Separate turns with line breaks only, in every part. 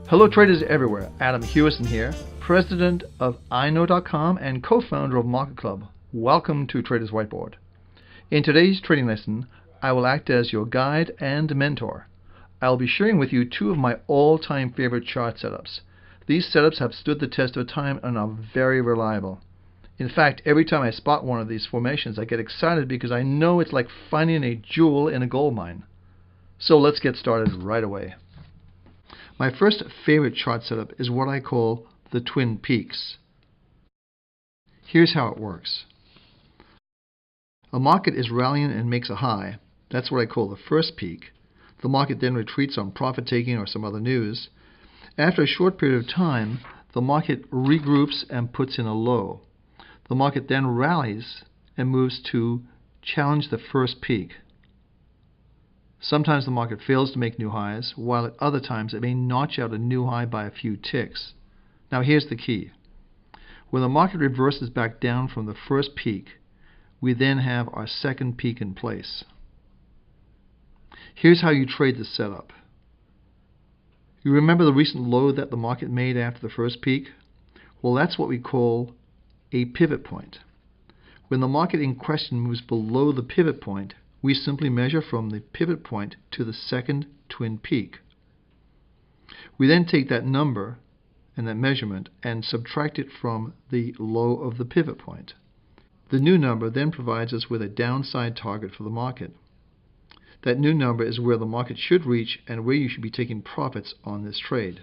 Hello traders everywhere, Adam Hewison here, president of iknow.com and co-founder of MarketClub. Welcome to Traders WhiteBoard. In today's trading lesson, I will act as your guide and mentor. I'll be sharing with you two of my all-time favorite chart setups. These setups have stood the test of time and are very reliable. In fact, every time I spot one of these formations, I get excited because I know it's like finding a jewel in a gold mine. So let's get started right away. My first favorite chart setup is what I call the Twin Peaks. Here's how it works. A market is rallying and makes a high. That's what I call the first peak. The market then retreats on profit taking or some other news. After a short period of time, the market regroups and puts in a low. The market then rallies and moves to challenge the first peak. Sometimes the market fails to make new highs, while at other times it may notch out a new high by a few ticks. Now here's the key. When the market reverses back down from the first peak, we then have our second peak in place. Here's how you trade this setup. You remember the recent low that the market made after the first peak? Well, that's what we call a pivot point. When the market in question moves below the pivot point, we simply measure from the pivot point to the second twin peak. We then take that number and that measurement and subtract it from the low of the pivot point. The new number then provides us with a downside target for the market. That new number is where the market should reach and where you should be taking profits on this trade.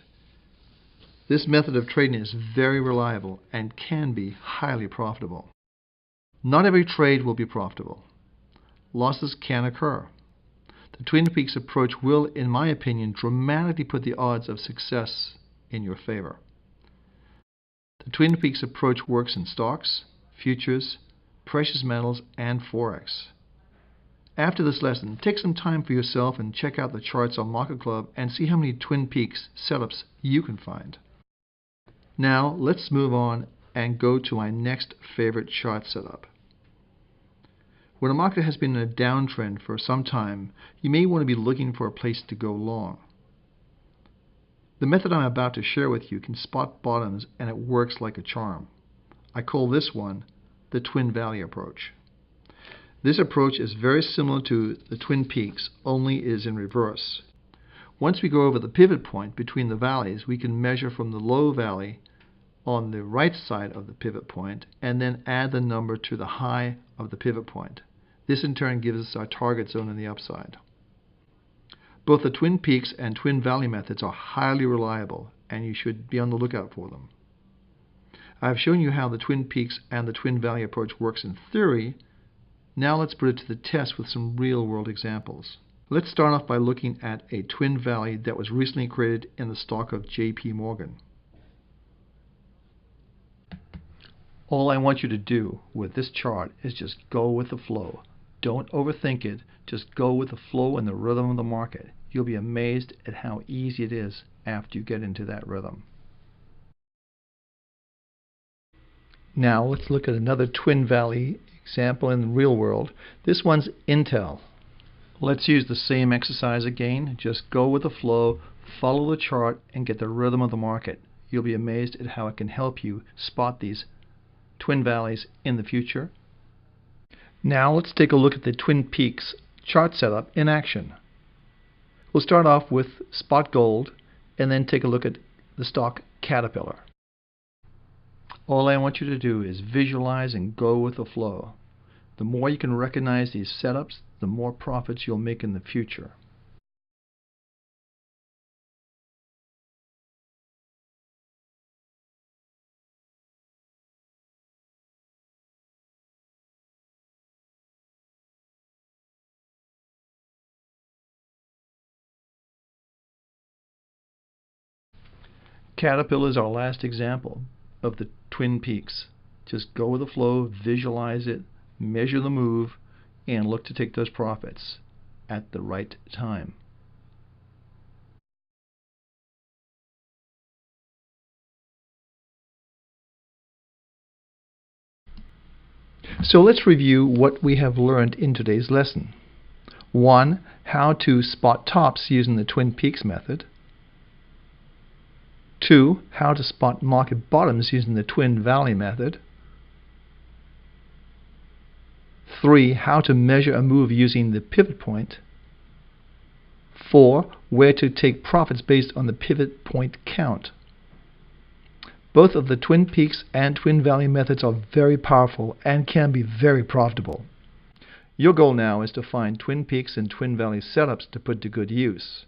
This method of trading is very reliable and can be highly profitable. Not every trade will be profitable. Losses can occur. The Twin Peaks approach will, in my opinion, dramatically put the odds of success in your favor. The Twin Peaks approach works in stocks, futures, precious metals, and Forex. After this lesson, take some time for yourself and check out the charts on MarketClub and see how many Twin Peaks setups you can find. Now, let's move on and go to my next favorite chart setup. When a market has been in a downtrend for some time, you may want to be looking for a place to go long. The method I'm about to share with you can spot bottoms, and it works like a charm. I call this one the Twin Valley approach. This approach is very similar to the Twin Peaks, only is in reverse. Once we go over the pivot point between the valleys, we can measure from the low valley on the right side of the pivot point and then add the number to the high of the pivot point. This in turn gives us our target zone on the upside. Both the Twin Peaks and Twin Valley methods are highly reliable, and you should be on the lookout for them. I have shown you how the Twin Peaks and the Twin Valley approach works in theory. Now let's put it to the test with some real-world examples. Let's start off by looking at a Twin Valley that was recently created in the stock of JP Morgan. All I want you to do with this chart is just go with the flow. Don't overthink it. Just go with the flow and the rhythm of the market. You'll be amazed at how easy it is after you get into that rhythm. Now let's look at another Twin Valley example in the real world. This one's Intel. Let's use the same exercise again. Just go with the flow, follow the chart, and get the rhythm of the market. You'll be amazed at how it can help you spot these Twin Valleys in the future. Now let's take a look at the Twin Peaks chart setup in action. We'll start off with spot gold and then take a look at the stock Caterpillar. All I want you to do is visualize and go with the flow. The more you can recognize these setups, the more profits you'll make in the future. Caterpillar is our last example of the Twin Peaks. Just go with the flow, visualize it, measure the move, and look to take those profits at the right time. So let's review what we have learned in today's lesson. 1. How to spot tops using the Twin Peaks method. 2. How to spot market bottoms using the twin valley method. 3. How to measure a move using the pivot point. 4. Where to take profits based on the pivot point count. Both of the Twin Peaks and Twin Valley methods are very powerful and can be very profitable. Your goal now is to find Twin Peaks and Twin Valley setups to put to good use.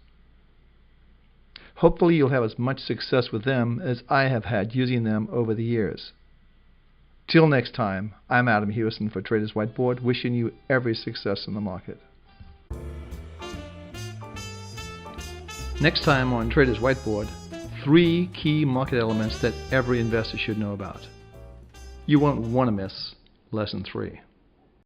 Hopefully you'll have as much success with them as I have had using them over the years. Till next time, I'm Adam Hewison for Traders WhiteBoard, wishing you every success in the market. Next time on Traders WhiteBoard, 3 key market elements that every investor should know about. You won't want to miss Lesson 3.